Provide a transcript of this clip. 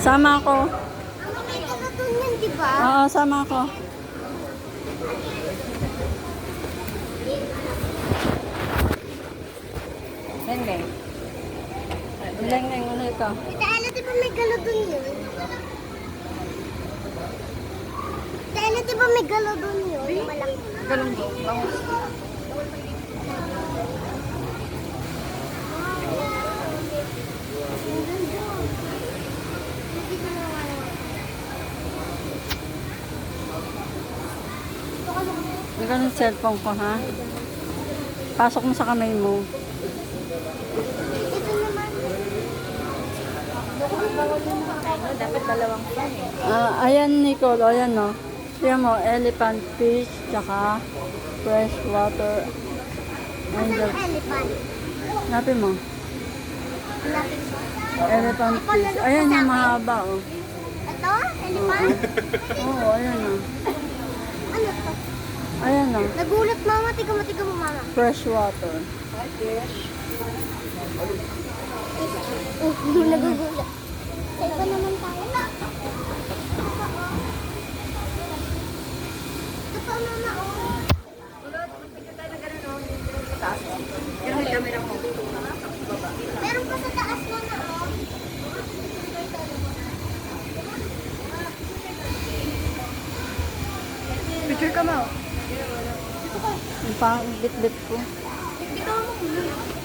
Sama ako. May karton yan, di ba? Oo, sama ako. Leng-leng. Leng-leng, ano ito? Tita Ella, di ba may galodon yun? Tita Ella, di ba may galodon yun? Yung malaki. Galunggo. Bangus. Hindi ka ng cellphone ko, ha? Pasok mo sa kamay mo. Ito naman. Dapat dalawang phone eh. Ayan, Nicole. Ayan, no. Tignan mo, elephant fish, tsaka fresh water. Asan Angel. yung elephant? Hanapin mo. Hanapin ko. Elephant fish. Ayan yung mahaba, oh. Ito? Elephant? Oo, ayan, oh. Ano to? Ayan, oh. Nagulat mama. Tiga mo mama. Fresh water. Nagugulat. Saan pa naman tayo? Ito pa mama. Oh. Meron pa sa taas mama. Oh. Picture ka mo. Yung pang bit-bit ko. Ikaw mo.